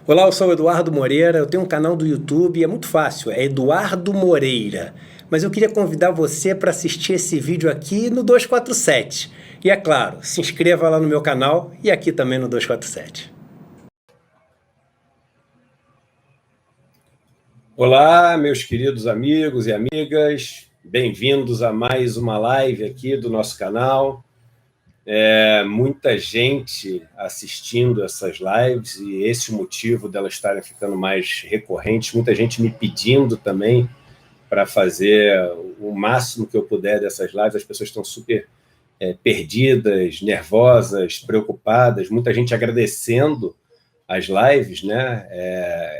Olá, eu sou o Eduardo Moreira, eu tenho um canal do YouTube, é muito fácil, é Eduardo Moreira. Mas eu queria convidar você para assistir esse vídeo aqui no 247. E é claro, se inscreva lá no meu canal e aqui também no 247. Olá, meus queridos amigos e amigas, bem-vindos a mais uma live aqui do nosso canal. Muita gente assistindo essas lives e esse é o motivo delas estarem ficando mais recorrentes. Muita gente me pedindo também para fazer o máximo que eu puder dessas lives. As pessoas estão super perdidas, nervosas, preocupadas. Muita gente agradecendo as lives, né?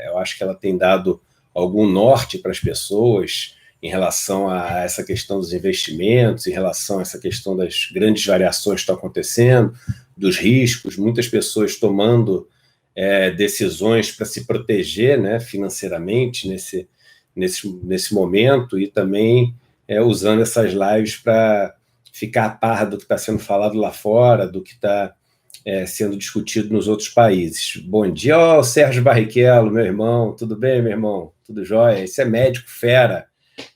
Eu acho que ela tem dado algum norte para as pessoas em relação a essa questão dos investimentos, em relação a essa questão das grandes variações que estão acontecendo, dos riscos, muitas pessoas tomando decisões para se proteger, né, financeiramente nesse momento, e também usando essas lives para ficar a par do que está sendo falado lá fora, do que está sendo discutido nos outros países. Bom dia, Sérgio Barrichello, meu irmão. Tudo bem, meu irmão? Tudo jóia? Esse é médico fera.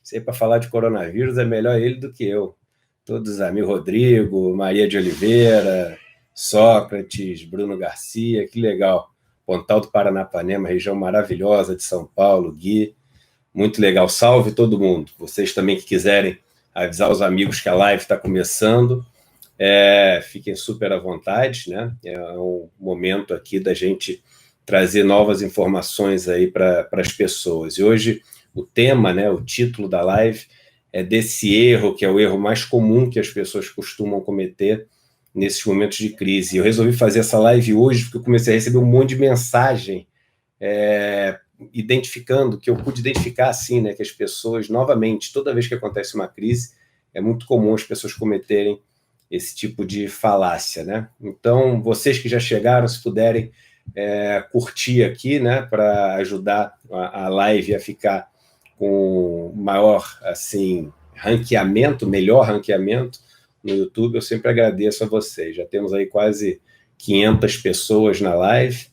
Isso aí, para falar de coronavírus, é melhor ele do que eu. Todos os amigos, Rodrigo, Maria de Oliveira, Sócrates, Bruno Garcia, que legal. Pontal do Paranapanema, região maravilhosa de São Paulo, Gui. Muito legal. Salve todo mundo. Vocês também que quiserem avisar os amigos que a live está começando, fiquem super à vontade, né? É um momento aqui da gente trazer novas informações aí para as pessoas. E hoje o tema, né, o título da live é desse erro, que é o erro mais comum que as pessoas costumam cometer nesses momentos de crise. Eu resolvi fazer essa live hoje porque eu comecei a receber um monte de mensagem identificando, que eu pude identificar assim, né, que as pessoas, novamente, toda vez que acontece uma crise, é muito comum as pessoas cometerem esse tipo de falácia, né? Então, vocês que já chegaram, se puderem curtir aqui, né, para ajudar a live a ficar com maior, assim, ranqueamento, melhor ranqueamento no YouTube, eu sempre agradeço a vocês. Já temos aí quase 500 pessoas na live.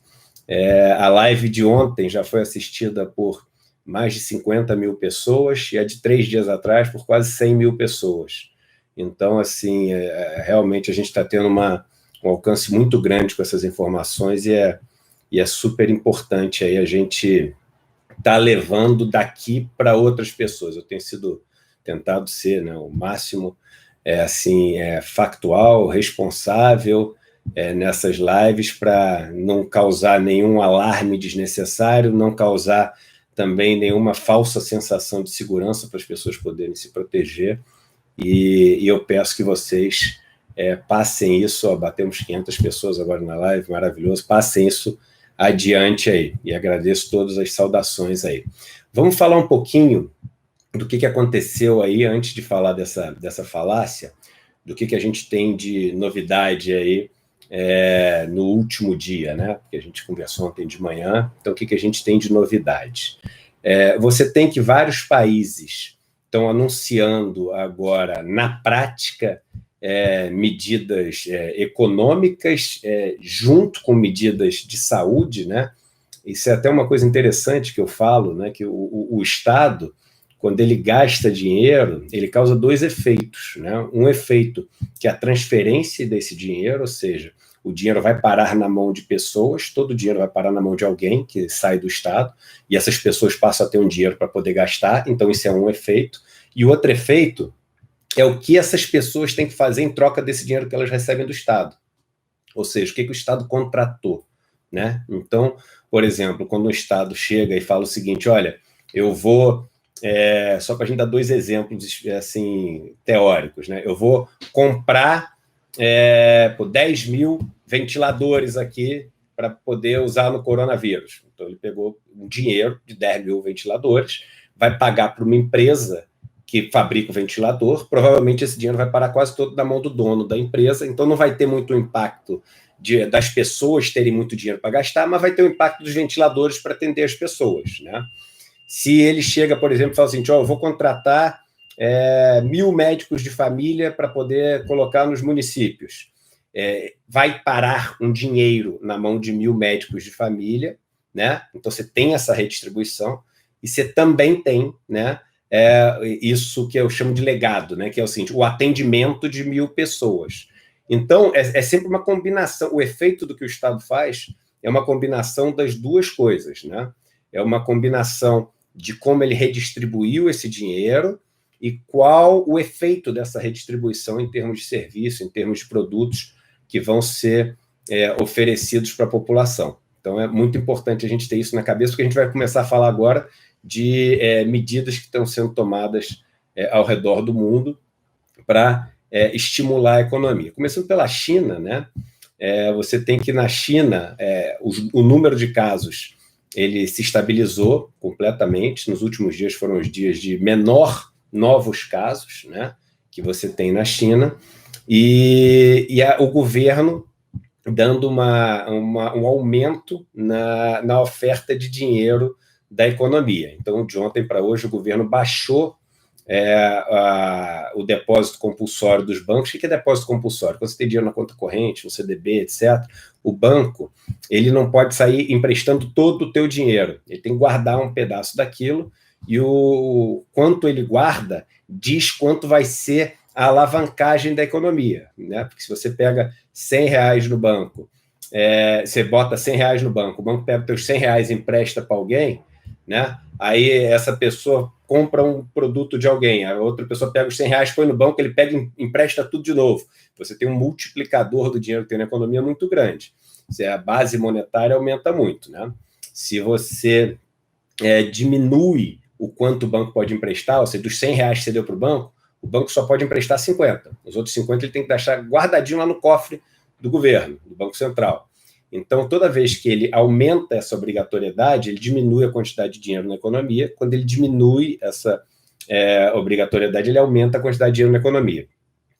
A live de ontem já foi assistida por mais de 50 mil pessoas e a de 3 dias atrás por quase 100 mil pessoas. Então, assim, realmente a gente está tendo um alcance muito grande com essas informações e é super importante aí a gente tá levando daqui para outras pessoas. Eu tenho tentado ser, né, o máximo factual, responsável nessas lives, para não causar nenhum alarme desnecessário, não causar também nenhuma falsa sensação de segurança para as pessoas poderem se proteger. E eu peço que vocês passem isso, batemos 500 pessoas agora na live, maravilhoso, passem isso adiante aí, e agradeço todas as saudações aí. Vamos falar um pouquinho do que aconteceu aí, antes de falar dessa falácia, do que a gente tem de novidade aí no último dia, né? Porque a gente conversou ontem de manhã, então o que a gente tem de novidade? Você tem que vários países estão anunciando agora, na prática, medidas econômicas junto com medidas de saúde, né? Isso é até uma coisa interessante que eu falo, né? Que o Estado, quando ele gasta dinheiro, ele causa dois efeitos, né? Um efeito que é a transferência desse dinheiro, ou seja, o dinheiro vai parar na mão de pessoas, todo o dinheiro vai parar na mão de alguém que sai do Estado, e essas pessoas passam a ter um dinheiro para poder gastar, então isso é um efeito. E o outro efeito é o que essas pessoas têm que fazer em troca desse dinheiro que elas recebem do Estado. Ou seja, o que o Estado contratou, né? Então, por exemplo, quando o Estado chega e fala o seguinte, olha, eu vou, só para a gente dar dois exemplos assim, teóricos, né? Eu vou comprar 10 mil ventiladores aqui para poder usar no coronavírus. Então, ele pegou um dinheiro de 10 mil ventiladores, vai pagar para uma empresa que fabrica o ventilador, provavelmente esse dinheiro vai parar quase todo na mão do dono da empresa, então não vai ter muito impacto das pessoas terem muito dinheiro para gastar, mas vai ter o impacto dos ventiladores para atender as pessoas, né? Se ele chega, por exemplo, e fala assim, eu vou contratar 1.000 médicos de família para poder colocar nos municípios. Vai parar um dinheiro na mão de 1.000 médicos de família, né? Então você tem essa redistribuição e você também tem, né, isso que eu chamo de legado, né, que é o seguinte, o atendimento de 1.000 pessoas. Então, é sempre uma combinação, o efeito do que o Estado faz é uma combinação das duas coisas, né? É uma combinação de como ele redistribuiu esse dinheiro e qual o efeito dessa redistribuição em termos de serviço, em termos de produtos que vão ser oferecidos para a população. Então, é muito importante a gente ter isso na cabeça, porque a gente vai começar a falar agora de medidas que estão sendo tomadas ao redor do mundo para estimular a economia. Começando pela China, né? Você tem que na China o número de casos ele se estabilizou completamente. Nos últimos dias foram os dias de menor novos casos, né, que você tem na China, e o governo dando um aumento na oferta de dinheiro da economia. Então, de ontem para hoje, o governo baixou o depósito compulsório dos bancos. O que é depósito compulsório? Quando você tem dinheiro na conta corrente, no CDB, etc., o banco ele não pode sair emprestando todo o teu dinheiro. Ele tem que guardar um pedaço daquilo e o quanto ele guarda diz quanto vai ser a alavancagem da economia, né? Porque se você pega R$100 no banco, você bota R$100 no banco, o banco pega os teus R$100 e empresta para alguém, né? Aí essa pessoa compra um produto de alguém, a outra pessoa pega os R$100, põe no banco, ele pega e empresta tudo de novo. Você tem um multiplicador do dinheiro que tem na economia muito grande. Se a base monetária aumenta muito, né? Se você diminui o quanto o banco pode emprestar, ou seja, dos R$100 que você deu para o banco só pode emprestar 50. Os outros 50 ele tem que deixar guardadinho lá no cofre do governo, do Banco Central. Então, toda vez que ele aumenta essa obrigatoriedade, ele diminui a quantidade de dinheiro na economia. Quando ele diminui essa obrigatoriedade, ele aumenta a quantidade de dinheiro na economia.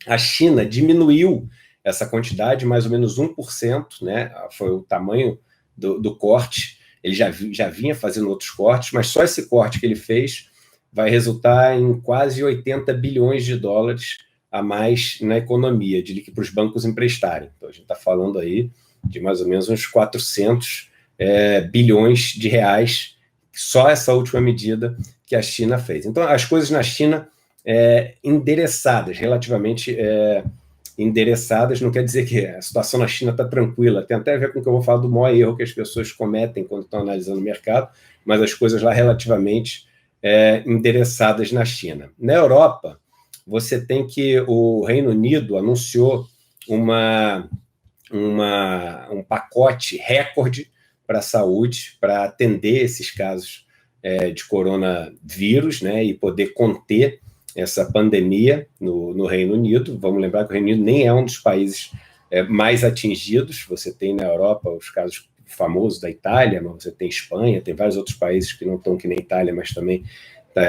A China diminuiu essa quantidade, mais ou menos 1%, né? Foi o tamanho do corte. Ele já vinha fazendo outros cortes, mas só esse corte que ele fez vai resultar em quase 80 bilhões de dólares a mais na economia, para os bancos emprestarem. Então, a gente está falando aí de mais ou menos uns 400 bilhões de reais, só essa última medida que a China fez. Então, as coisas na China endereçadas, relativamente endereçadas, não quer dizer que a situação na China está tranquila, tem até a ver com o que eu vou falar do maior erro que as pessoas cometem quando estão analisando o mercado, mas as coisas lá relativamente endereçadas na China. Na Europa, você tem que o Reino Unido anunciou um pacote recorde para a saúde, para atender esses casos de coronavírus, né, e poder conter essa pandemia no Reino Unido. Vamos lembrar que o Reino Unido nem é um dos países mais atingidos. Você tem na Europa os casos famosos da Itália, mas você tem Espanha, tem vários outros países que não estão que nem Itália, mas também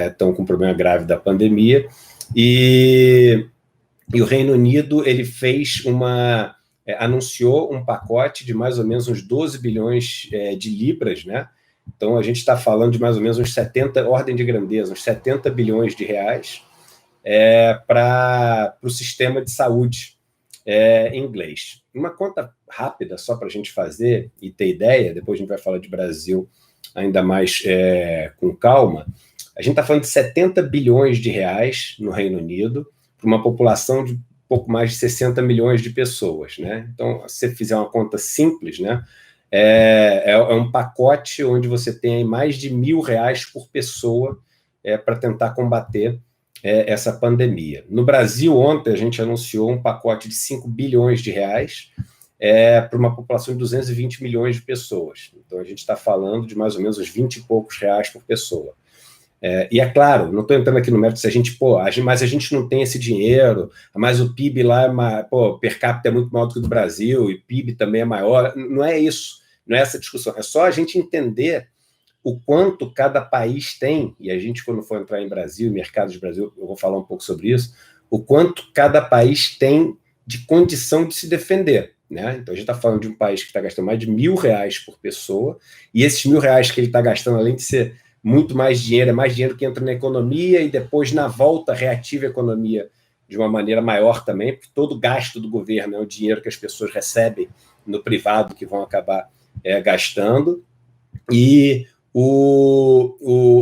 estão com um problema grave da pandemia. E o Reino Unido ele fez anunciou um pacote de mais ou menos uns 12 bilhões de libras, né? Então, a gente está falando de mais ou menos uns 70, ordem de grandeza, uns 70 bilhões de reais para o sistema de saúde inglês. Uma conta rápida, só para a gente fazer e ter ideia, depois a gente vai falar de Brasil ainda mais com calma. A gente está falando de 70 bilhões de reais no Reino Unido, para uma população de pouco mais de 60 milhões de pessoas, né? Então, se você fizer uma conta simples, né, é um pacote onde você tem mais de R$1.000 por pessoa para tentar combater essa pandemia. No Brasil, ontem, a gente anunciou um pacote de 5 bilhões de reais para uma população de 220 milhões de pessoas. Então, a gente está falando de mais ou menos uns 20 e poucos reais por pessoa. E é claro, não estou entrando aqui no mérito se a gente, mas a gente não tem esse dinheiro, mas o PIB lá, per capita é muito maior do que o do Brasil, e o PIB também é maior. Não é isso, não é essa discussão. É só a gente entender o quanto cada país tem, e a gente, quando for entrar em Brasil, mercado de Brasil, eu vou falar um pouco sobre isso, o quanto cada país tem de condição de se defender, né? Então, a gente está falando de um país que está gastando mais de R$1.000 por pessoa, e esses R$1.000 que ele está gastando, além de ser muito mais dinheiro, é mais dinheiro que entra na economia e depois, na volta, reativa a economia de uma maneira maior também, porque todo gasto do governo é o dinheiro que as pessoas recebem no privado que vão acabar gastando. e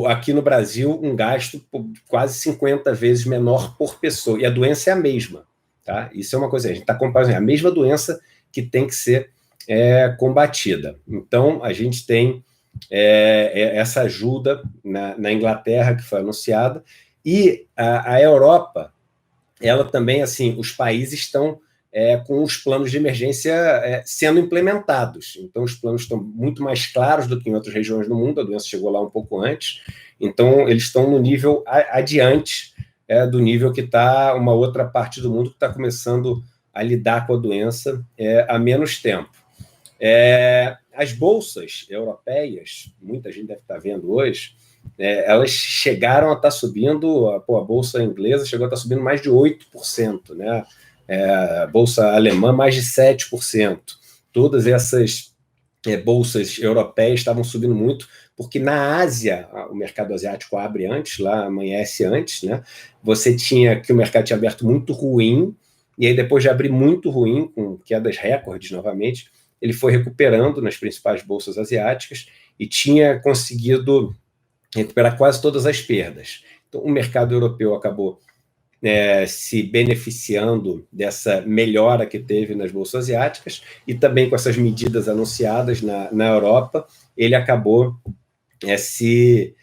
aqui no Brasil, um gasto quase 50 vezes menor por pessoa, e a doença é a mesma, tá? Isso é uma coisa, a gente está comparando a mesma doença que tem que ser combatida. Então, a gente tem essa ajuda na Inglaterra, que foi anunciada, e a Europa, ela também, assim, os países estão com os planos de emergência sendo implementados. Então, os planos estão muito mais claros do que em outras regiões do mundo, a doença chegou lá um pouco antes, então eles estão no nível adiante do nível que está uma outra parte do mundo que está começando a lidar com a doença há menos tempo. As bolsas europeias, muita gente deve estar vendo hoje, elas chegaram a estar subindo, a bolsa inglesa chegou a estar subindo mais de 8%, né? A bolsa alemã mais de 7%. Todas essas bolsas europeias estavam subindo muito, porque na Ásia, o mercado asiático abre antes, lá amanhece antes, né? Você tinha que o mercado tinha aberto muito ruim, e aí depois de abrir muito ruim, com quedas recordes novamente, ele foi recuperando nas principais bolsas asiáticas e tinha conseguido recuperar quase todas as perdas. Então, o mercado europeu acabou se beneficiando dessa melhora que teve nas bolsas asiáticas e também com essas medidas anunciadas na Europa, ele acabou se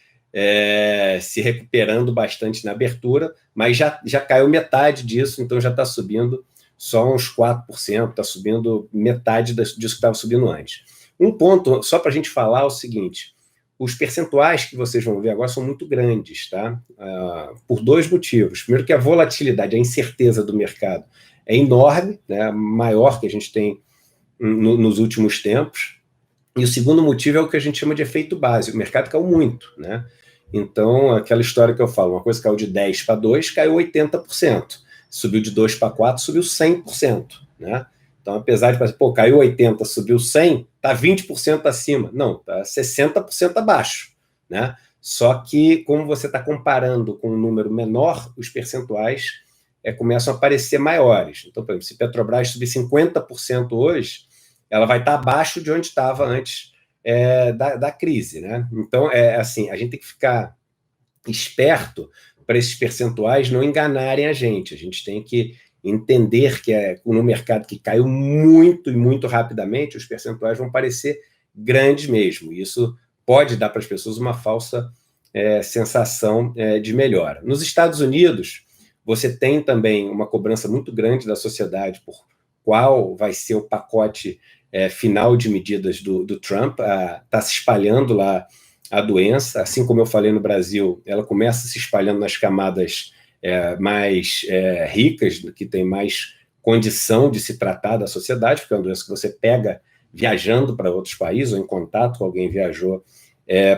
recuperando bastante na abertura, mas já caiu metade disso, então já está subindo só uns 4%, está subindo metade disso que estava subindo antes. Um ponto, só para a gente falar, é o seguinte: os percentuais que vocês vão ver agora são muito grandes, tá? Por dois motivos. Primeiro que a volatilidade, a incerteza do mercado é enorme, né? Maior que a gente tem nos últimos tempos. E o segundo motivo é o que a gente chama de efeito base. O mercado caiu muito, né? Então, aquela história que eu falo, uma coisa caiu de 10 para 2, caiu 80%. Subiu de 2 para 4, subiu 100%, né? Então, apesar de, caiu 80, subiu 100, está 20% acima. Não, está 60% abaixo, né? Só que, como você está comparando com um número menor, os percentuais começam a parecer maiores. Então, por exemplo, se Petrobras subir 50% hoje, ela vai estar abaixo de onde estava antes da crise, né? Então, assim, a gente tem que ficar esperto para esses percentuais não enganarem a gente. A gente tem que entender que no mercado que caiu muito e muito rapidamente, os percentuais vão parecer grandes mesmo. Isso pode dar para as pessoas uma falsa sensação de melhora. Nos Estados Unidos, você tem também uma cobrança muito grande da sociedade por qual vai ser o pacote final de medidas do Trump. Está se espalhando lá a doença, assim como eu falei no Brasil, ela começa se espalhando nas camadas mais ricas, que tem mais condição de se tratar da sociedade, porque é uma doença que você pega viajando para outros países, ou em contato com alguém viajou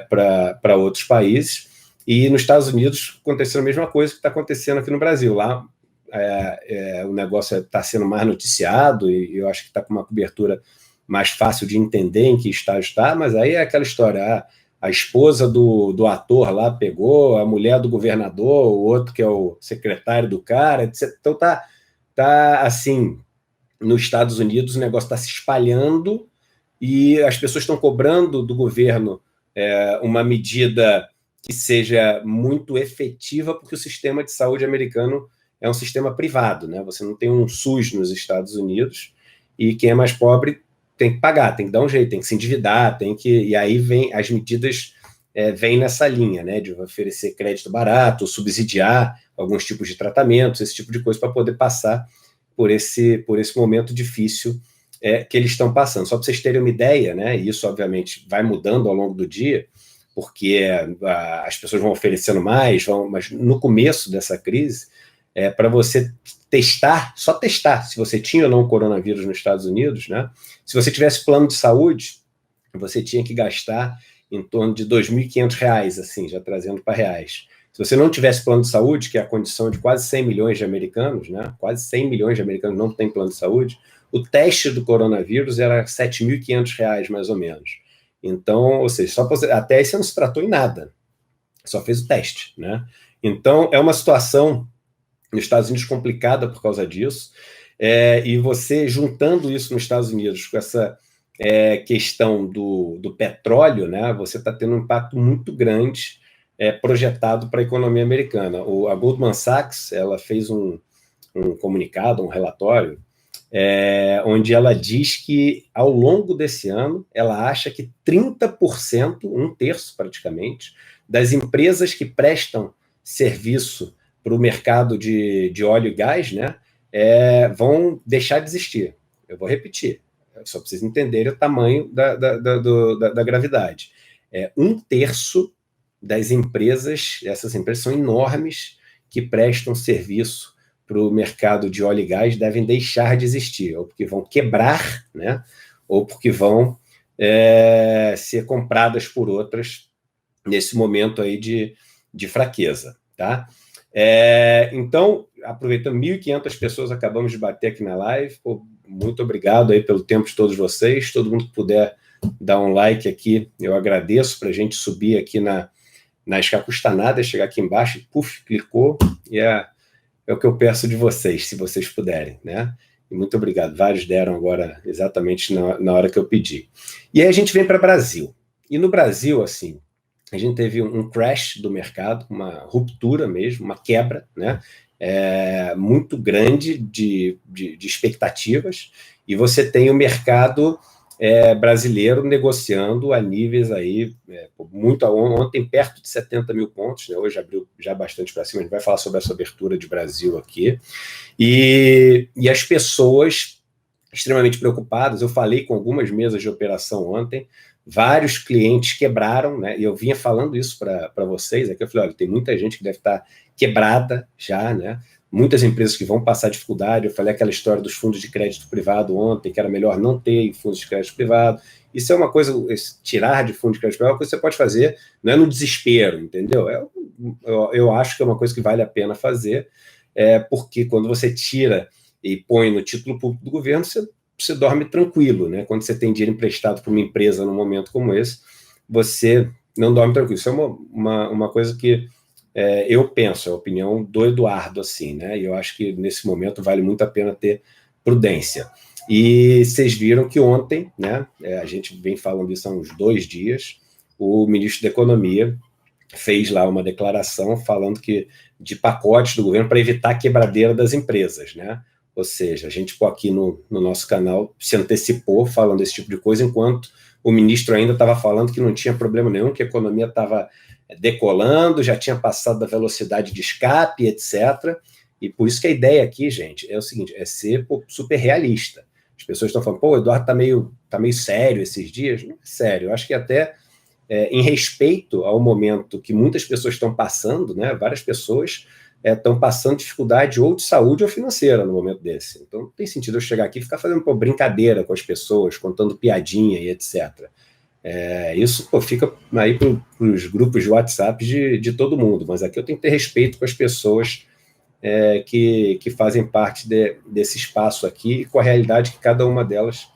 para outros países. E nos Estados Unidos aconteceu a mesma coisa que está acontecendo aqui no Brasil. Lá o negócio está sendo mais noticiado, e eu acho que está com uma cobertura mais fácil de entender em que estágio está, mas aí é aquela história, a esposa do ator lá pegou, a mulher do governador, o outro que é o secretário do cara, etc. Então tá assim, nos Estados Unidos o negócio está se espalhando e as pessoas estão cobrando do governo uma medida que seja muito efetiva, porque o sistema de saúde americano é um sistema privado, né? Você não tem um SUS nos Estados Unidos, e quem é mais pobre tem que pagar, tem que dar um jeito, tem que se endividar, e aí vem as medidas vêm nessa linha, né, de oferecer crédito barato, subsidiar alguns tipos de tratamentos, esse tipo de coisa, para poder passar por esse momento difícil que eles estão passando. Só para vocês terem uma ideia, né, e isso obviamente vai mudando ao longo do dia, porque as pessoas vão oferecendo mais, mas no começo dessa crise, para você testar, só testar se você tinha ou não o coronavírus nos Estados Unidos, né? Se você tivesse plano de saúde, você tinha que gastar em torno de R$ 2.500, assim, já trazendo para reais. Se você não tivesse plano de saúde, que é a condição de quase 100 milhões de americanos, né? Quase 100 milhões de americanos não têm plano de saúde, o teste do coronavírus era R$ 7.500, mais ou menos. Então, ou seja, até aí você não se tratou em nada, só fez o teste, né? Então, é uma situação nos Estados Unidos complicada por causa disso, e você juntando isso nos Estados Unidos com essa questão do petróleo, né, você está tendo um impacto muito grande projetado para a economia americana. A Goldman Sachs ela fez um comunicado, um relatório, onde ela diz que, ao longo desse ano, ela acha que 30%, um terço praticamente, das empresas que prestam serviço para o mercado de óleo e gás, né, vão deixar de existir. Eu vou repetir, só para vocês entenderem o tamanho da gravidade. Um terço das empresas, essas empresas são enormes, que prestam serviço para o mercado de óleo e gás devem deixar de existir, ou porque vão quebrar, né, ou porque vão ser compradas por outras nesse momento aí de fraqueza. Tá? Então, aproveitando, 1.500 pessoas acabamos de bater aqui na live. Pô, muito obrigado aí pelo tempo de todos vocês. Todo mundo que puder dar um like aqui, eu agradeço, para a gente subir aqui acho que custa nada chegar aqui embaixo, puf, clicou, e é o que eu peço de vocês, se vocês puderem, né? E muito obrigado. Vários deram agora exatamente na hora que eu pedi. E aí a gente vem para o Brasil. E no Brasil, assim, a gente teve um crash do mercado, uma ruptura mesmo, uma quebra, né? Muito grande de expectativas, e você tem o mercado brasileiro negociando a níveis aí, muito ontem, perto de 70 mil pontos, né? Hoje abriu já bastante para cima. A gente vai falar sobre essa abertura de Brasil aqui. E as pessoas extremamente preocupadas. Eu falei com algumas mesas de operação ontem, vários clientes quebraram, né? E eu vinha falando isso para vocês. Aqui eu falei, olha, tem muita gente que deve estar quebrada já, né? Muitas empresas que vão passar dificuldade. Eu falei aquela história dos fundos de crédito privado ontem, que era melhor não ter fundos de crédito privado. Isso é uma coisa, tirar de fundo de crédito privado é uma coisa que você pode fazer, não é no desespero, entendeu? Eu acho que é uma coisa que vale a pena fazer, porque quando você tira e põe no título público do governo, você dorme tranquilo, né? Quando você tem dinheiro emprestado para uma empresa num momento como esse, você não dorme tranquilo. Isso é uma coisa que eu penso, é a opinião do Eduardo, assim, né? E eu acho que nesse momento vale muito a pena ter prudência. E vocês viram que ontem, né? A gente vem falando isso há uns 2 dias, o ministro da Economia fez lá uma declaração falando que de pacotes do governo para evitar a quebradeira das empresas, né? Ou seja, a gente aqui no nosso canal se antecipou falando esse tipo de coisa, enquanto o ministro ainda estava falando que não tinha problema nenhum, que a economia estava decolando, já tinha passado da velocidade de escape, etc. E por isso que a ideia aqui, gente, é o seguinte, é ser super realista. As pessoas estão falando, o Eduardo tá meio sério esses dias. Não é sério, eu acho que até em respeito ao momento que muitas pessoas estão passando, né? Várias pessoas estão passando dificuldade ou de saúde ou financeira no momento desse. Então, não tem sentido eu chegar aqui e ficar fazendo brincadeira com as pessoas, contando piadinha e etc. Isso fica aí para os grupos de WhatsApp de todo mundo, mas aqui eu tenho que ter respeito com as pessoas que fazem parte desse espaço aqui e com a realidade que cada uma delas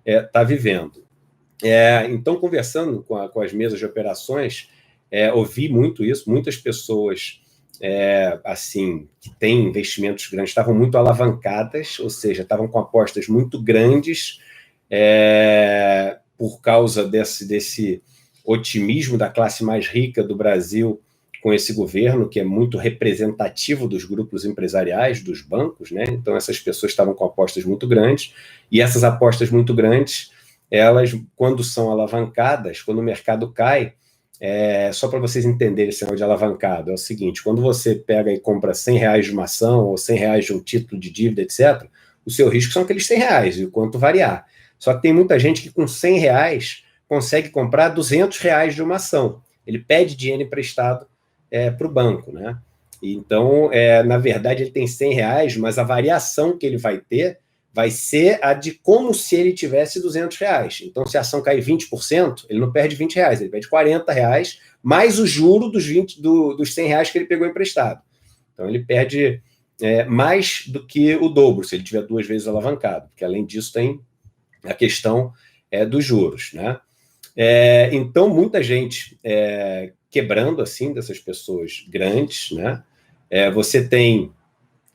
está vivendo. Então, conversando com as mesas de operações, ouvi muito isso, muitas pessoas assim, que têm investimentos grandes, estavam muito alavancadas, ou seja, estavam com apostas muito grandes por causa desse otimismo da classe mais rica do Brasil com esse governo, que é muito representativo dos grupos empresariais, dos bancos, né? Então, essas pessoas estavam com apostas muito grandes, e essas apostas muito grandes, elas, quando são alavancadas, quando o mercado cai, só para vocês entenderem esse negócio de alavancado, é o seguinte, quando você pega e compra R$100 de uma ação, ou R$100 de um título de dívida, etc., o seu risco são aqueles R$100, e o quanto variar. Só que tem muita gente que com R$100 consegue comprar R$200 de uma ação. Ele pede dinheiro emprestado para o banco, né? Então, na verdade, ele tem R$100, mas a variação que ele vai ter vai ser a de como se ele tivesse R$200. Então, se a ação cair 20%, ele não perde R$20, ele perde R$40, mais o juro dos R$100 que ele pegou emprestado. Então, ele perde mais do que o dobro, se ele tiver 2 vezes alavancado, porque além disso tem a questão dos juros, né? Então, muita gente quebrando, assim, dessas pessoas grandes, né? Você tem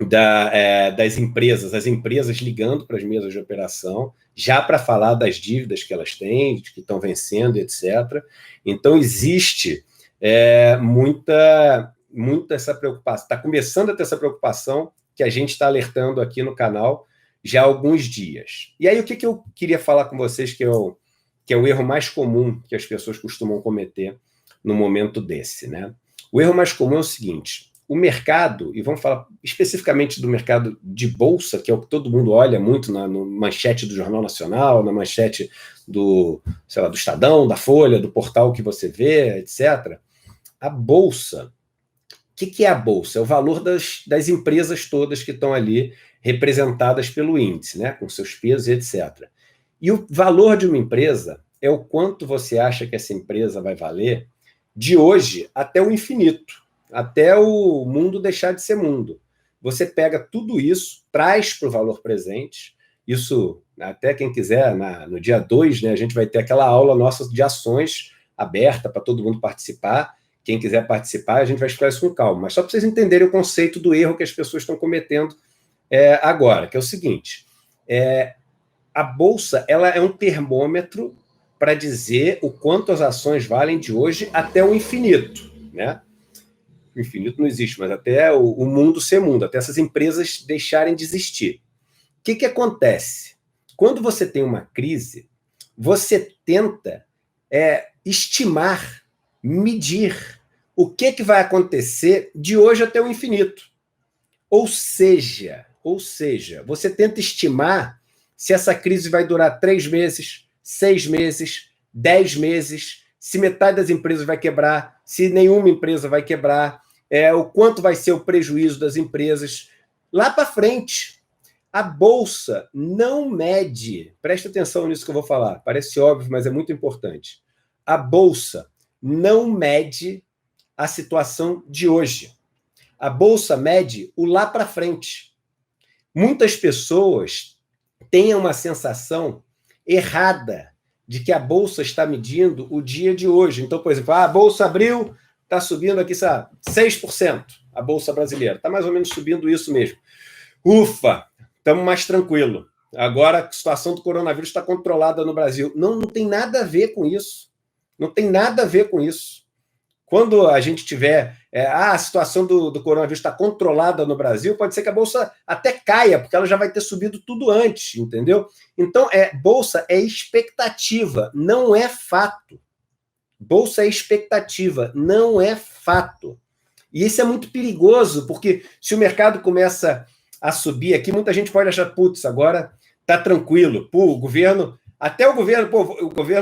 das empresas, as empresas ligando para as mesas de operação, já para falar das dívidas que elas têm, que estão vencendo, etc. Então, existe muita essa preocupação. Está começando a ter essa preocupação que a gente está alertando aqui no canal já há alguns dias. E aí, o que eu queria falar com vocês que é o erro mais comum que as pessoas costumam cometer no momento desse, né? O erro mais comum é o seguinte: o mercado, e vamos falar especificamente do mercado de bolsa, que é o que todo mundo olha muito no manchete do Jornal Nacional, na manchete do Estadão, da Folha, do portal que você vê, etc. A bolsa, o que é a bolsa? É o valor das empresas todas que estão ali representadas pelo índice, né, com seus pesos, etc. E o valor de uma empresa é o quanto você acha que essa empresa vai valer de hoje até o infinito, até o mundo deixar de ser mundo. Você pega tudo isso, traz para o valor presente. Isso, até quem quiser, no dia 2, né, a gente vai ter aquela aula nossa de ações aberta para todo mundo participar. Quem quiser participar, a gente vai explicar isso com calma. Mas só para vocês entenderem o conceito do erro que as pessoas estão cometendo agora, que é o seguinte: a bolsa ela é um termômetro para dizer o quanto as ações valem de hoje até o infinito, né? O infinito não existe, mas até o mundo ser mundo, até essas empresas deixarem de existir. O que acontece? Quando você tem uma crise, você tenta estimar, medir o que vai acontecer de hoje até o infinito. Ou seja, você tenta estimar se essa crise vai durar 3 meses, 6 meses, 10 meses, se metade das empresas vai quebrar, se nenhuma empresa vai quebrar, o quanto vai ser o prejuízo das empresas. Lá para frente, a Bolsa não mede, presta atenção nisso que eu vou falar, parece óbvio, mas é muito importante. A Bolsa não mede a situação de hoje. A Bolsa mede o lá para frente. Muitas pessoas têm uma sensação errada de que a Bolsa está medindo o dia de hoje. Então, por exemplo, a Bolsa abriu, está subindo aqui, sabe, 6%, a Bolsa brasileira. Está mais ou menos subindo isso mesmo. Ufa, estamos mais tranquilo. Agora a situação do coronavírus está controlada no Brasil. Não tem nada a ver com isso. Não tem nada a ver com isso. Quando a gente tiver a situação do coronavírus está controlada no Brasil, pode ser que a Bolsa até caia, porque ela já vai ter subido tudo antes, entendeu? Então, Bolsa é expectativa, não é fato. Bolsa é expectativa, não é fato. E isso é muito perigoso, porque se o mercado começa a subir aqui, muita gente pode achar, putz, agora tá tranquilo. Pô, o governo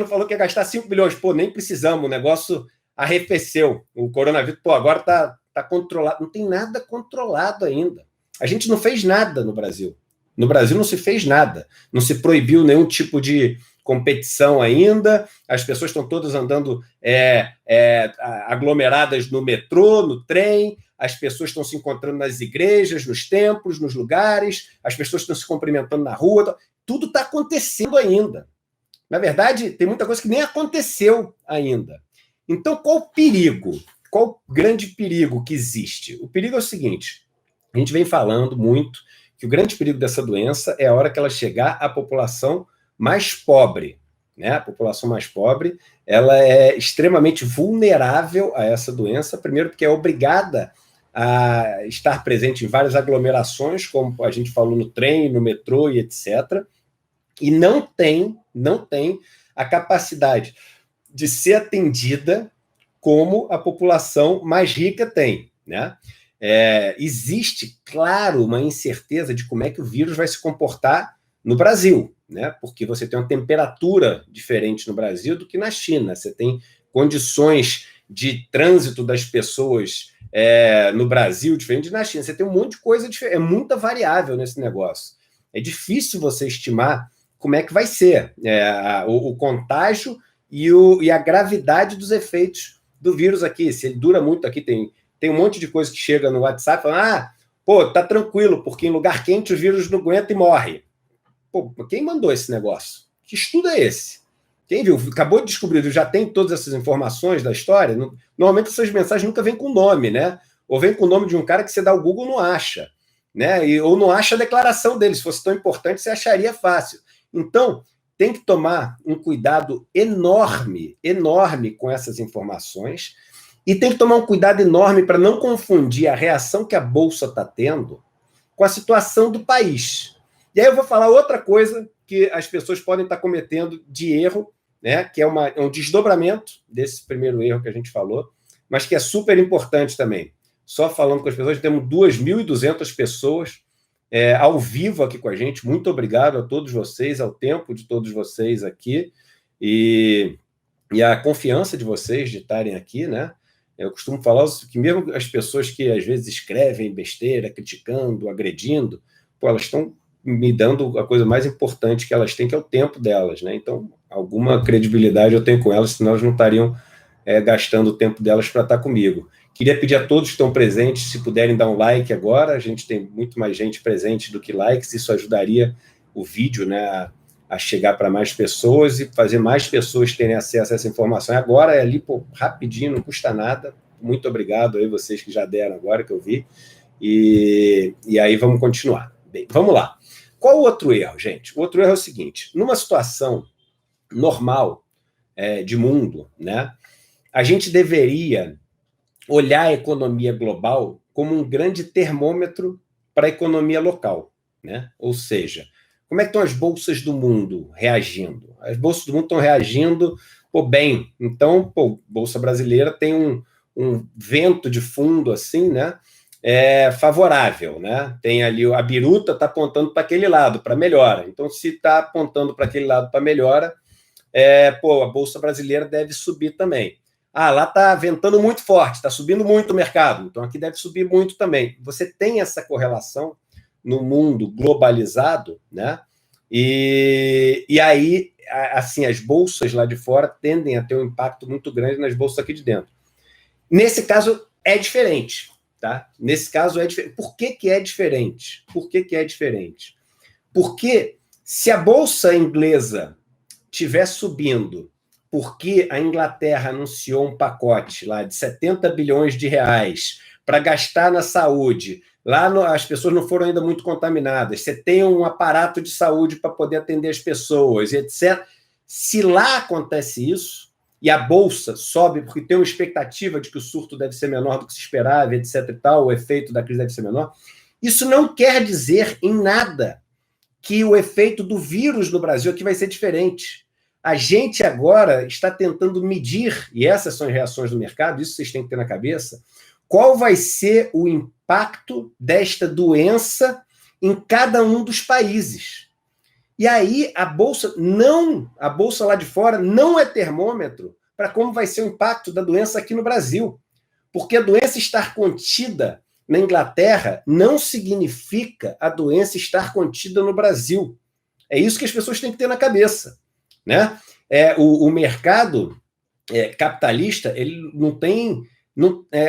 falou que ia gastar 5 bilhões. Pô, nem precisamos, o negócio arrefeceu. O coronavírus, agora tá controlado. Não tem nada controlado ainda. A gente não fez nada no Brasil. No Brasil não se fez nada. Não se proibiu nenhum tipo de competição ainda. As pessoas estão todas andando aglomeradas no metrô, no trem. As pessoas estão se encontrando nas igrejas, nos templos, nos lugares. As pessoas estão se cumprimentando na rua. Tudo está acontecendo ainda. Na verdade, tem muita coisa que nem aconteceu ainda. Então, qual o perigo? Qual o grande perigo que existe? O perigo é o seguinte: a gente vem falando muito que o grande perigo dessa doença é a hora que ela chegar à população mais pobre, né? A população mais pobre, ela é extremamente vulnerável a essa doença, primeiro porque é obrigada a estar presente em várias aglomerações, como a gente falou no trem, no metrô e etc., e não tem a capacidade de ser atendida como a população mais rica tem, né? Existe, claro, uma incerteza de como é que o vírus vai se comportar no Brasil, né? Porque você tem uma temperatura diferente no Brasil do que na China. Você tem condições de trânsito das pessoas no Brasil diferente de na China. Você tem um monte de coisa diferente. É muita variável nesse negócio. É difícil você estimar como é que vai ser o contágio e a gravidade dos efeitos do vírus aqui. Se ele dura muito aqui, tem um monte de coisa que chega no WhatsApp falando, tá tranquilo, porque em lugar quente o vírus não aguenta e morre. Pô, quem mandou esse negócio? Que estudo é esse? Quem viu? Acabou de descobrir, já tem todas essas informações da história. Normalmente essas mensagens nunca vêm com nome, né? Ou vem com o nome de um cara que você dá o Google não acha. né? Ou não acha a declaração dele. Se fosse tão importante, você acharia fácil. Então, tem que tomar um cuidado enorme, enorme com essas informações, e tem que tomar um cuidado enorme para não confundir a reação que a Bolsa está tendo com a situação do país. E aí eu vou falar outra coisa que as pessoas podem estar cometendo de erro, né, que é um desdobramento desse primeiro erro que a gente falou, mas que é super importante também. Só falando com as pessoas, temos 2.200 pessoas ao vivo aqui com a gente. Muito obrigado a todos vocês, ao tempo de todos vocês aqui, e a confiança de vocês de estarem aqui, né? Eu costumo falar que mesmo as pessoas que às vezes escrevem besteira, criticando, agredindo, elas estão me dando a coisa mais importante que elas têm, que é o tempo delas, né? Então, alguma credibilidade eu tenho com elas, senão elas não estariam gastando o tempo delas para estar comigo. Queria pedir a todos que estão presentes, se puderem dar um like agora, a gente tem muito mais gente presente do que likes, isso ajudaria o vídeo, né, a chegar para mais pessoas e fazer mais pessoas terem acesso a essa informação. Agora é ali, rapidinho, não custa nada. Muito obrigado aí vocês que já deram agora, que eu vi. E aí vamos continuar. Bem, vamos lá. Qual o outro erro, gente? O outro erro é o seguinte: numa situação normal de mundo, né, a gente deveria olhar a economia global como um grande termômetro para a economia local, né? Ou seja, como é que estão as bolsas do mundo reagindo? As bolsas do mundo estão reagindo bem. Então, Bolsa Brasileira tem um vento de fundo assim, né? Favorável, né? Tem ali, a biruta está apontando para aquele lado, para melhora. Então, se está apontando para aquele lado para melhora, a Bolsa Brasileira deve subir também. Lá está ventando muito forte, está subindo muito o mercado, então aqui deve subir muito também. Você tem essa correlação no mundo globalizado, né? E aí, assim, as bolsas lá de fora tendem a ter um impacto muito grande nas bolsas aqui de dentro. Nesse caso, é diferente, tá? Nesse caso, é diferente. Por que é diferente? Por que é diferente? Porque se a bolsa inglesa estiver subindo porque a Inglaterra anunciou um pacote lá de 70 bilhões de reais para gastar na saúde, as pessoas não foram ainda muito contaminadas, você tem um aparato de saúde para poder atender as pessoas, etc. Se lá acontece isso, e a bolsa sobe porque tem uma expectativa de que o surto deve ser menor do que se esperava, etc. e tal, o efeito da crise deve ser menor, isso não quer dizer em nada que o efeito do vírus no Brasil aqui vai ser diferente. A gente agora está tentando medir, e essas são as reações do mercado, isso vocês têm que ter na cabeça, qual vai ser o impacto desta doença em cada um dos países. E aí a bolsa lá de fora não é termômetro para como vai ser o impacto da doença aqui no Brasil. Porque a doença estar contida na Inglaterra não significa a doença estar contida no Brasil. É isso que as pessoas têm que ter na cabeça, né? O mercado capitalista, ele não tem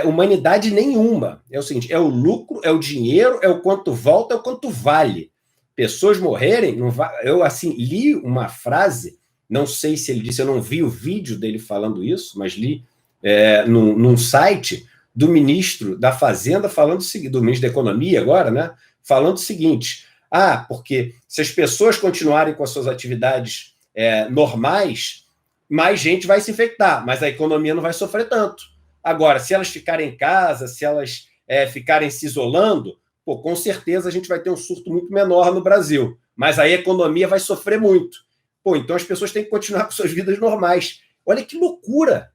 humanidade nenhuma. É o seguinte, é o lucro, é o dinheiro, é o quanto volta, é o quanto vale. Pessoas morrerem, não vai... Eu, assim, li uma frase, não sei se ele disse, eu não vi o vídeo dele falando isso, mas li num site do ministro da Fazenda falando o seguinte, do ministro da Economia agora, né? Falando o seguinte, porque se as pessoas continuarem com as suas atividades normais, mais gente vai se infectar, mas a economia não vai sofrer tanto. Agora, se elas ficarem em casa, se elas ficarem se isolando, com certeza a gente vai ter um surto muito menor no Brasil, mas aí a economia vai sofrer muito. Então as pessoas têm que continuar com suas vidas normais. Olha que loucura!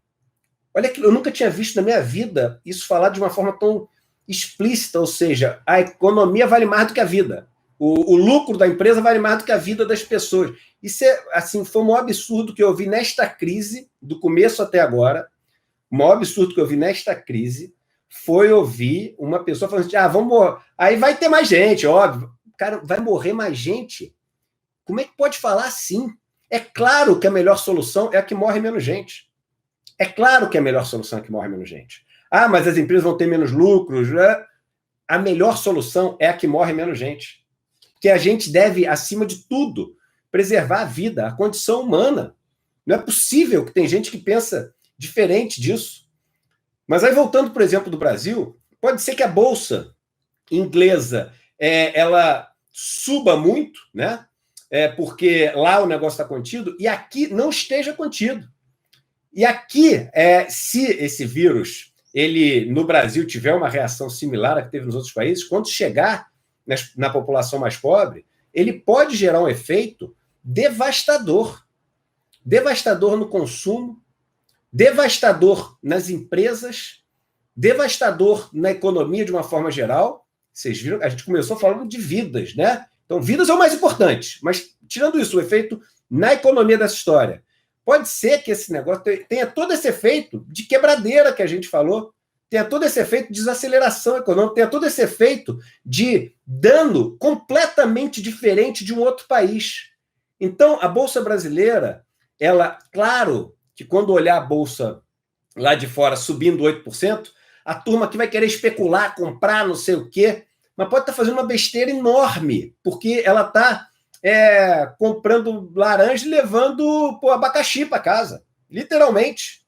Olha que eu nunca tinha visto na minha vida isso falar de uma forma tão explícita, ou seja, a economia vale mais do que a vida. O lucro da empresa vale mais do que a vida das pessoas. Isso assim, foi o maior absurdo que eu vi nesta crise, do começo até agora. O maior absurdo que eu vi nesta crise foi ouvir uma pessoa falando assim, vamos morrer. Aí vai ter mais gente, óbvio. Cara, vai morrer mais gente? Como é que pode falar assim? É claro que a melhor solução é a que morre menos gente. É claro que a melhor solução é a que morre menos gente. Mas as empresas vão ter menos lucros. Né? A melhor solução é a que morre menos gente. Porque a gente deve, acima de tudo, preservar a vida, a condição humana. Não é possível que tem gente que pensa diferente disso. Mas aí, voltando, por exemplo, do Brasil, pode ser que a Bolsa inglesa ela suba muito, né? Porque lá o negócio está contido e aqui não esteja contido. E aqui, se esse vírus ele no Brasil tiver uma reação similar à que teve nos outros países, quando chegar na população mais pobre, ele pode gerar um efeito devastador. Devastador no consumo, devastador nas empresas, devastador na economia de uma forma geral. Vocês viram, a gente começou falando de vidas, né? Então, vidas é o mais importante, mas tirando isso, o efeito na economia dessa história. Pode ser que esse negócio tenha todo esse efeito de quebradeira que a gente falou, tenha todo esse efeito de desaceleração econômica, tenha todo esse efeito de dano completamente diferente de um outro país. Então, a Bolsa Brasileira, ela, claro que quando olhar a Bolsa lá de fora subindo 8%, a turma que vai querer especular, comprar, não sei o quê, mas pode estar fazendo uma besteira enorme, porque ela está comprando laranja e levando abacaxi para casa, literalmente,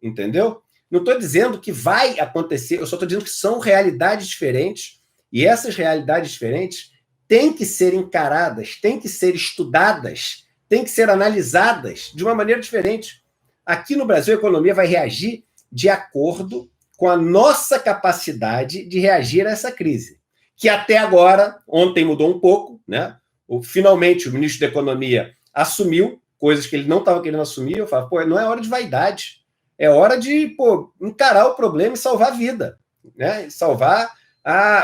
entendeu? Não estou dizendo que vai acontecer, eu só estou dizendo que são realidades diferentes, e essas realidades diferentes têm que ser encaradas, têm que ser estudadas, têm que ser analisadas de uma maneira diferente. Aqui no Brasil, a economia vai reagir de acordo com a nossa capacidade de reagir a essa crise, que até agora, ontem mudou um pouco, né? Finalmente o ministro da Economia assumiu coisas que ele não estava querendo assumir. Eu falo, não é hora de vaidade, é hora de encarar o problema e salvar a vida, né? Salvar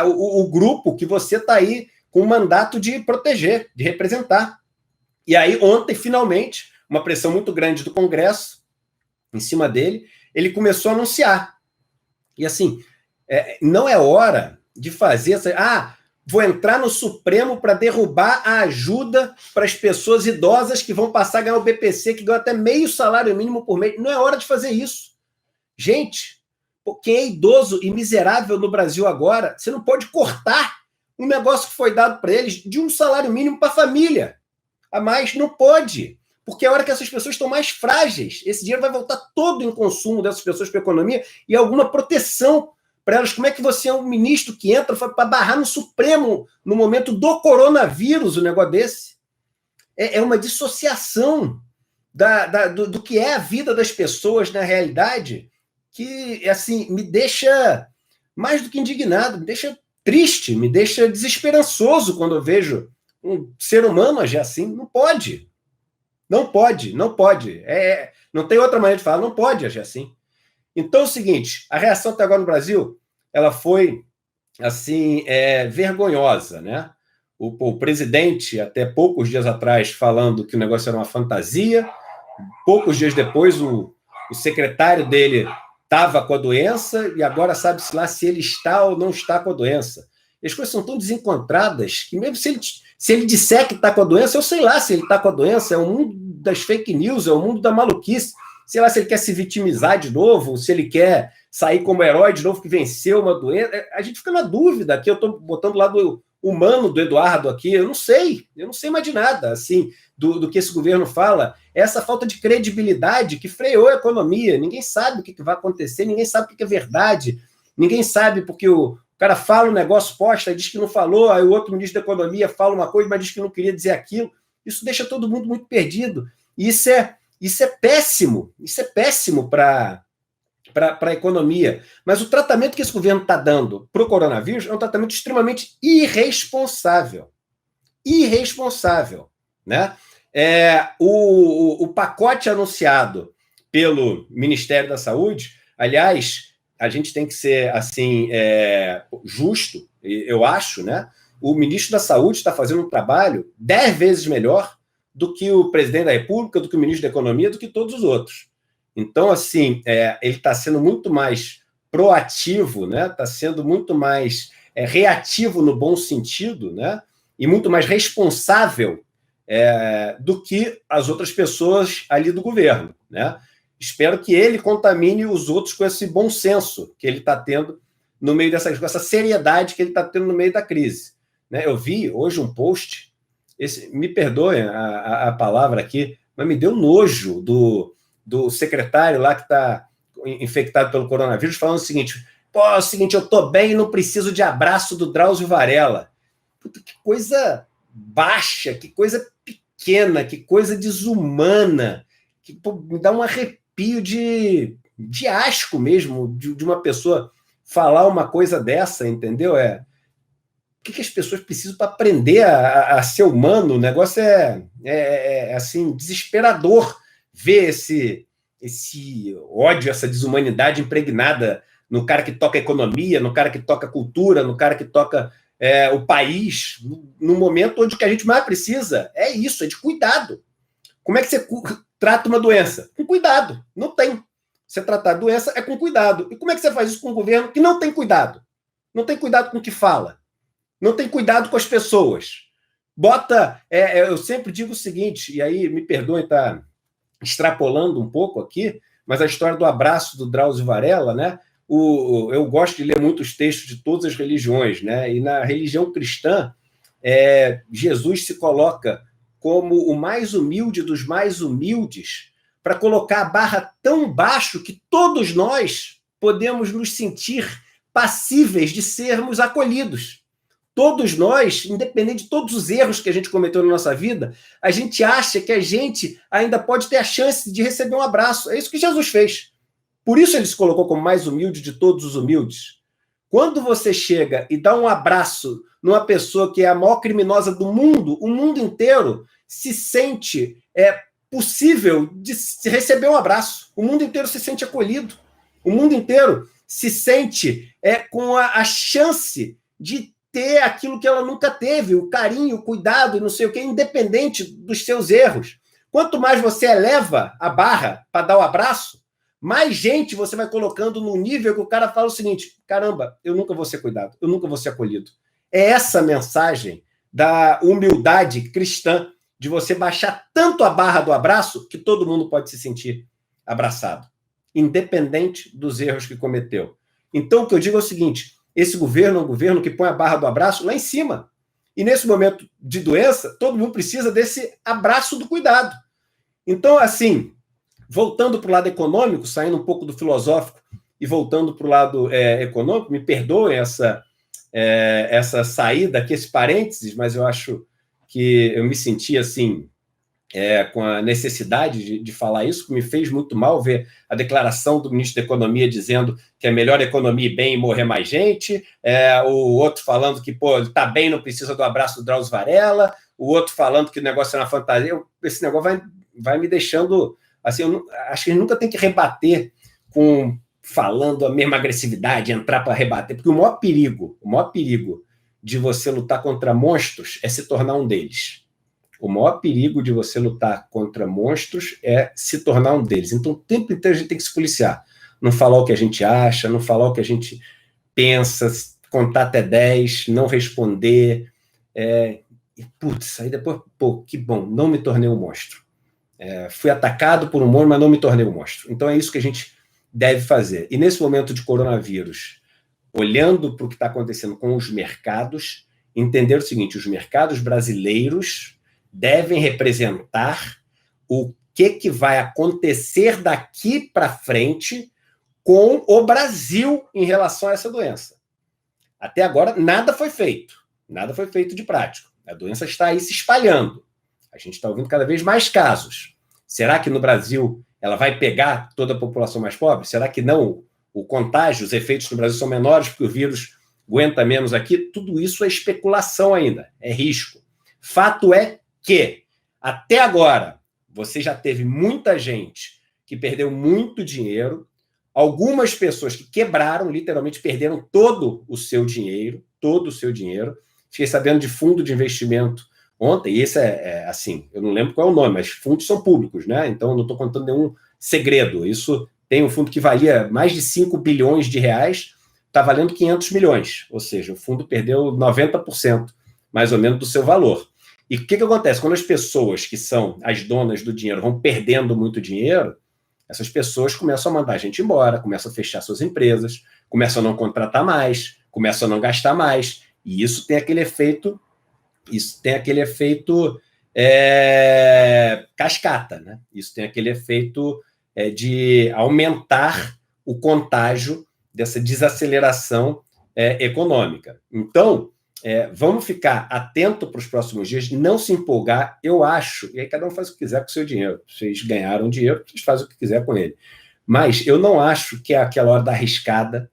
o grupo que você está aí com o mandato de proteger, de representar. E aí, ontem, finalmente, uma pressão muito grande do Congresso em cima dele, ele começou a anunciar. E assim, não é hora de fazer essa... vou entrar no Supremo para derrubar a ajuda para as pessoas idosas que vão passar a ganhar o BPC, que ganham até meio salário mínimo por mês. Não é hora de fazer isso. Gente, quem é idoso e miserável no Brasil agora, você não pode cortar um negócio que foi dado para eles de um salário mínimo para a família. A mais, não pode. Porque é a hora que essas pessoas estão mais frágeis. Esse dinheiro vai voltar todo em consumo dessas pessoas para a economia e alguma proteção para elas. Como é que você é um ministro que entra para barrar no Supremo no momento do coronavírus, um negócio desse? É uma dissociação do que é a vida das pessoas na realidade que, assim, me deixa mais do que indignado, me deixa triste, me deixa desesperançoso quando eu vejo um ser humano agir assim. Não pode. Não pode, não pode. Não tem outra maneira de falar, não pode agir assim. Então é o seguinte, a reação até agora no Brasil, ela foi, assim, vergonhosa, né? O presidente, até poucos dias atrás, falando que o negócio era uma fantasia, poucos dias depois, o secretário dele estava com a doença e agora sabe-se lá se ele está ou não está com a doença. E as coisas são tão desencontradas que mesmo se ele disser que está com a doença, eu sei lá se ele está com a doença, é o mundo das fake news, é o mundo da maluquice. Sei lá se ele quer se vitimizar de novo, se ele quer sair como herói de novo que venceu uma doença. A gente fica na dúvida aqui, eu estou botando o lado humano do Eduardo aqui, eu não sei mais de nada, assim, do que esse governo fala. Essa falta de credibilidade que freou a economia, ninguém sabe o que vai acontecer, ninguém sabe o que é verdade, ninguém sabe porque o cara fala um negócio, posta, diz que não falou, aí o outro ministro da Economia fala uma coisa, mas diz que não queria dizer aquilo. Isso deixa todo mundo muito perdido. E isso é péssimo para a economia. Mas o tratamento que esse governo está dando para o coronavírus é um tratamento extremamente irresponsável. Irresponsável, né? O pacote anunciado pelo Ministério da Saúde, aliás, a gente tem que ser assim justo, eu acho, né? O ministro da Saúde está fazendo um trabalho 10 vezes melhor do que o presidente da República, do que o ministro da Economia, do que todos os outros. Então, assim, ele está sendo muito mais proativo, né? Está sendo muito mais reativo no bom sentido, né? E muito mais responsável do que as outras pessoas ali do governo, né? Espero que ele contamine os outros com esse bom senso que ele está tendo no meio com essa seriedade que ele está tendo no meio da crise, né? Eu vi hoje um post, me perdoem a palavra aqui, mas me deu nojo do secretário lá que está infectado pelo coronavírus, falando o seguinte: é o seguinte, eu estou bem e não preciso de abraço do Drauzio Varela. puta, que coisa baixa, que coisa pequena, que coisa desumana, que pô, me dá um arrepio de asco mesmo, de uma pessoa falar uma coisa dessa, entendeu? O que as pessoas precisam para aprender a ser humano? O negócio assim, desesperador ver esse ódio, essa desumanidade impregnada no cara que toca economia, no cara que toca cultura, no cara que toca o país, no momento onde o que a gente mais precisa é isso, é de cuidado. Como é que você trata uma doença? Com cuidado. Não tem. Você tratar a doença é com cuidado. E como é que você faz isso com um governo que não tem cuidado? Não tem cuidado com o que fala. Não tem cuidado com as pessoas. Eu sempre digo o seguinte, e aí me perdoem estar extrapolando um pouco aqui, mas a história do abraço do Drauzio Varela, né? Eu gosto de ler muitos textos de todas as religiões, né? E na religião cristã, Jesus se coloca como o mais humilde dos mais humildes, para colocar a barra tão baixo que todos nós podemos nos sentir passíveis de sermos acolhidos. Todos nós, independente de todos os erros que a gente cometeu na nossa vida, a gente acha que a gente ainda pode ter a chance de receber um abraço. É isso que Jesus fez. Por isso ele se colocou como mais humilde de todos os humildes. Quando você chega e dá um abraço numa pessoa que é a maior criminosa do mundo, o mundo inteiro se sente possível de receber um abraço. O mundo inteiro se sente acolhido. O mundo inteiro se sente com a chance de ter aquilo que ela nunca teve, o carinho, o cuidado, não sei o que, independente dos seus erros. Quanto mais você eleva a barra para dar o abraço, mais gente você vai colocando no nível que o cara fala o seguinte, caramba, eu nunca vou ser cuidado, eu nunca vou ser acolhido. É essa mensagem da humildade cristã, de você baixar tanto a barra do abraço que todo mundo pode se sentir abraçado, independente dos erros que cometeu. Então, o que eu digo é o seguinte, esse governo é um governo que põe a barra do abraço lá em cima. E nesse momento de doença, todo mundo precisa desse abraço do cuidado. Então, assim, voltando para o lado econômico, saindo um pouco do filosófico e voltando para o lado econômico, me perdoem essa saída aqui, esse parênteses, mas eu acho que eu me senti assim, com a necessidade de falar isso, que me fez muito mal ver a declaração do ministro da Economia dizendo que é melhor a economia ir bem e morrer mais gente, o outro falando que, tá bem, não precisa do abraço do Drauzio Varela, o outro falando que o negócio é uma fantasia. Esse negócio vai me deixando... Assim, acho que a gente nunca tem que rebater falando a mesma agressividade, entrar para rebater, porque o maior perigo de você lutar contra monstros é se tornar um deles. O maior perigo de você lutar contra monstros é se tornar um deles. Então, o tempo inteiro a gente tem que se policiar. Não falar o que a gente acha, não falar o que a gente pensa, contar até 10, não responder. Putz, aí depois, que bom, não me tornei um monstro. Fui atacado por um monstro, mas não me tornei um monstro. Então, é isso que a gente deve fazer. E nesse momento de coronavírus, olhando para o que está acontecendo com os mercados, entender o seguinte, os mercados brasileiros devem representar o que vai acontecer daqui para frente com o Brasil em relação a essa doença. Até agora, nada foi feito de prático. A doença está aí se espalhando. A gente está ouvindo cada vez mais casos. Será que no Brasil ela vai pegar toda a população mais pobre? Será que não? O contágio, os efeitos no Brasil são menores porque o vírus aguenta menos aqui? Tudo isso é especulação ainda, é risco. Fato é que, até agora, você já teve muita gente que perdeu muito dinheiro, algumas pessoas que quebraram, literalmente perderam todo o seu dinheiro. Fiquei sabendo de fundo de investimento ontem, e esse assim, eu não lembro qual é o nome, mas fundos são públicos, né? Então, eu não estou contando nenhum segredo. Isso tem um fundo que valia mais de 5 bilhões de reais, está valendo 500 milhões, ou seja, o fundo perdeu 90%, mais ou menos, do seu valor. E o que acontece? Quando as pessoas que são as donas do dinheiro vão perdendo muito dinheiro, essas pessoas começam a mandar a gente embora, começam a fechar suas empresas, começam a não contratar mais, começam a não gastar mais, e isso tem aquele efeito cascata, né? Isso tem aquele efeito de aumentar o contágio dessa desaceleração econômica. Então, vamos ficar atento para os próximos dias, não se empolgar, eu acho, e aí cada um faz o que quiser com o seu dinheiro. Vocês ganharam dinheiro, vocês fazem o que quiser com ele. Mas eu não acho que é aquela hora da arriscada.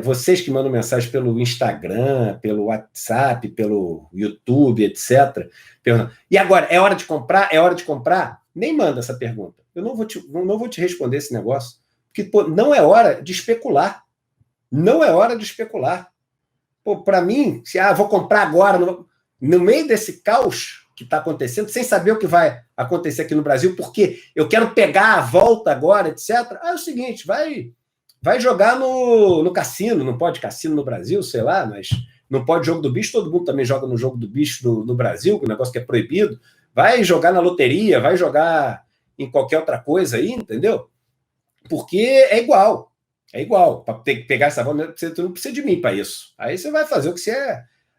Vocês que mandam mensagem pelo Instagram, pelo WhatsApp, pelo YouTube, etc. E agora, é hora de comprar? É hora de comprar? Nem manda essa pergunta. Eu não vou te responder esse negócio, porque pô, não é hora de especular. Não é hora de especular. Para mim, vou comprar agora, no meio desse caos que está acontecendo, sem saber o que vai acontecer aqui no Brasil, porque eu quero pegar a volta agora, etc. É o seguinte, vai jogar no cassino, não pode cassino no Brasil, sei lá, mas não pode jogo do bicho, todo mundo também joga no jogo do bicho no Brasil, que é um negócio que é proibido. Vai jogar na loteria, vai jogar em qualquer outra coisa aí, entendeu? Porque é igual. É igual. Para pegar essa volta, você não precisa de mim para isso. Aí você vai fazer o que você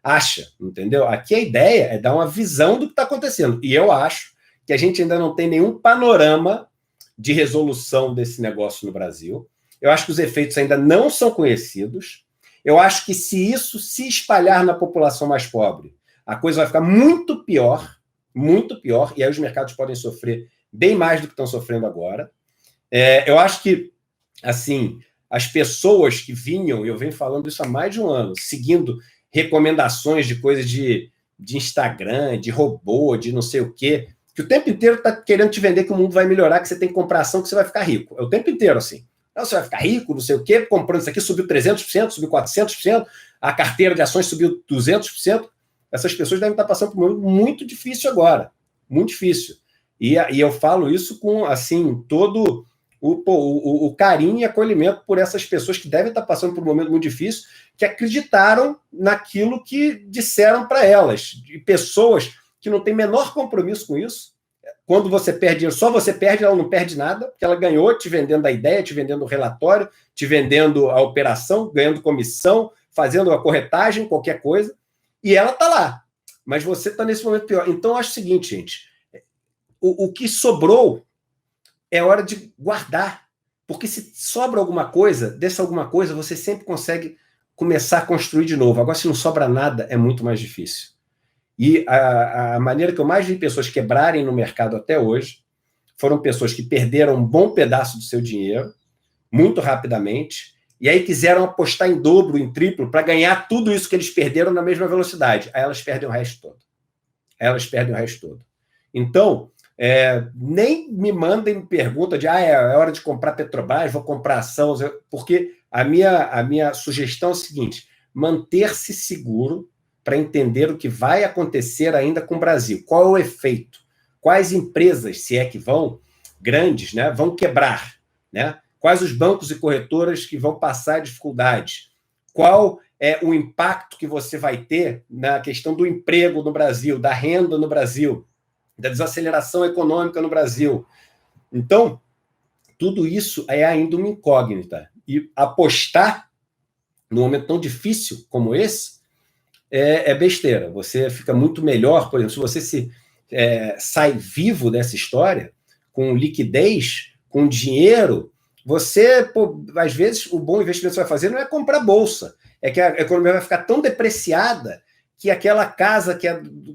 acha, entendeu? Aqui a ideia é dar uma visão do que está acontecendo. E eu acho que a gente ainda não tem nenhum panorama de resolução desse negócio no Brasil. Eu acho que os efeitos ainda não são conhecidos. Eu acho que se isso se espalhar na população mais pobre, a coisa vai ficar muito pior, e aí os mercados podem sofrer bem mais do que estão sofrendo agora. Eu acho que, assim, as pessoas que vinham, e eu venho falando isso há mais de um ano, seguindo recomendações de coisas de Instagram, de robô, de não sei o quê, que o tempo inteiro está querendo te vender que o mundo vai melhorar, que você tem que comprar ação, que você vai ficar rico. É o tempo inteiro assim. Não, você vai ficar rico, não sei o quê, comprando isso aqui, subiu 300%, subiu 400%, a carteira de ações subiu 200%. Essas pessoas devem estar passando por um momento muito difícil agora. Muito difícil. E eu falo isso com, assim, todo o carinho e acolhimento por essas pessoas que devem estar passando por um momento muito difícil, que acreditaram naquilo que disseram para elas. E pessoas que não têm menor compromisso com isso. Quando você perde dinheiro, só você perde, ela não perde nada, porque ela ganhou te vendendo a ideia, te vendendo o relatório, te vendendo a operação, ganhando comissão, fazendo a corretagem, qualquer coisa, e ela está lá. Mas você está nesse momento pior. Então, eu acho o seguinte, gente, o que sobrou é hora de guardar, porque se sobra alguma coisa, dessa alguma coisa, você sempre consegue começar a construir de novo. Agora, se não sobra nada, é muito mais difícil. E a maneira que eu mais vi pessoas quebrarem no mercado até hoje foram pessoas que perderam um bom pedaço do seu dinheiro muito rapidamente e aí quiseram apostar em dobro, em triplo, para ganhar tudo isso que eles perderam na mesma velocidade. Aí elas perdem o resto todo. Então, nem me mandem pergunta de é hora de comprar Petrobras, vou comprar ação, porque a minha sugestão é a seguinte: manter-se seguro para entender o que vai acontecer ainda com o Brasil. Qual é o efeito? Quais empresas, se é que vão, grandes, né, vão quebrar? Né? Quais os bancos e corretoras que vão passar dificuldades? Qual é o impacto que você vai ter na questão do emprego no Brasil, da renda no Brasil, da desaceleração econômica no Brasil? Então, tudo isso é ainda uma incógnita. E apostar num momento tão difícil como esse é besteira. Você fica muito melhor, por exemplo, se você sai vivo dessa história, com liquidez, com dinheiro, você, às vezes, o bom investimento que você vai fazer não é comprar bolsa, é que a economia vai ficar tão depreciada que aquela casa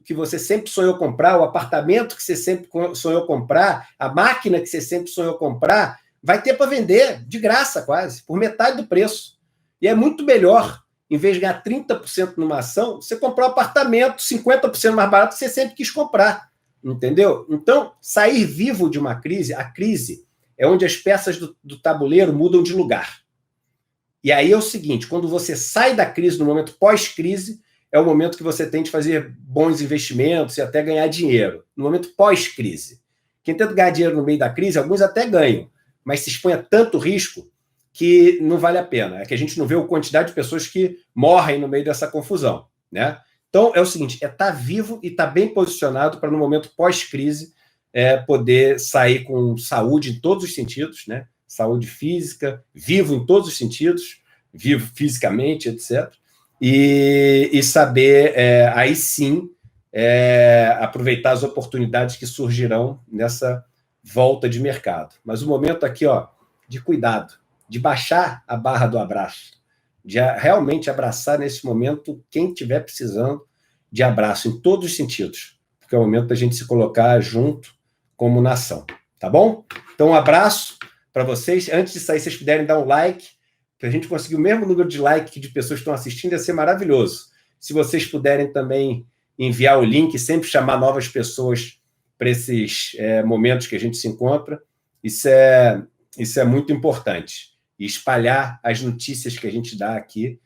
que você sempre sonhou comprar, o apartamento que você sempre sonhou comprar, a máquina que você sempre sonhou comprar, vai ter para vender, de graça quase, por metade do preço. E é muito melhor, em vez de ganhar 30% numa ação, você comprar um apartamento 50% mais barato que você sempre quis comprar. Entendeu? Então, sair vivo de uma crise, a crise é onde as peças do tabuleiro mudam de lugar. E aí é o seguinte, quando você sai da crise, no momento pós-crise, é o momento que você tem de fazer bons investimentos e até ganhar dinheiro. No momento pós-crise. Quem tenta ganhar dinheiro no meio da crise, alguns até ganham, mas se expõe a tanto risco que não vale a pena. É que a gente não vê a quantidade de pessoas que morrem no meio dessa confusão, né? Então, é o seguinte, estar vivo e estar bem posicionado para, no momento pós-crise, poder sair com saúde em todos os sentidos, né? Saúde física, vivo em todos os sentidos, vivo fisicamente, etc. E saber, aí sim, aproveitar as oportunidades que surgirão nessa volta de mercado. Mas o momento aqui, de cuidado, de baixar a barra do abraço, de realmente abraçar nesse momento quem estiver precisando de abraço em todos os sentidos, porque é o momento da gente se colocar junto como nação, tá bom? Então, um abraço para vocês. Antes de sair, se vocês puderem dar um like, para a gente conseguir o mesmo número de like de pessoas que estão assistindo, ia ser maravilhoso. Se vocês puderem também enviar o link, sempre chamar novas pessoas para esses momentos que a gente se encontra, isso é muito importante. E espalhar as notícias que a gente dá aqui,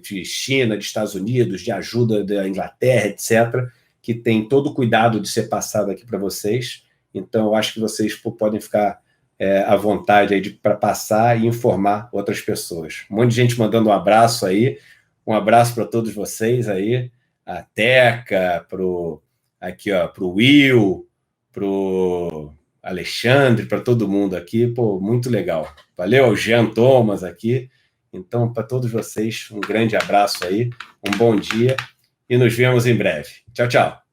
de China, de Estados Unidos, de ajuda da Inglaterra, etc., que tem todo o cuidado de ser passado aqui para vocês. Então, eu acho que vocês podem ficar à vontade aí para passar e informar outras pessoas. Um monte de gente mandando um abraço aí. Um abraço para todos vocês aí. A Teca, pro Will, pro Alexandre, para todo mundo aqui. Pô, muito legal. Valeu ao Jean Thomas aqui. Então, para todos vocês, um grande abraço aí, um bom dia e nos vemos em breve. Tchau, tchau.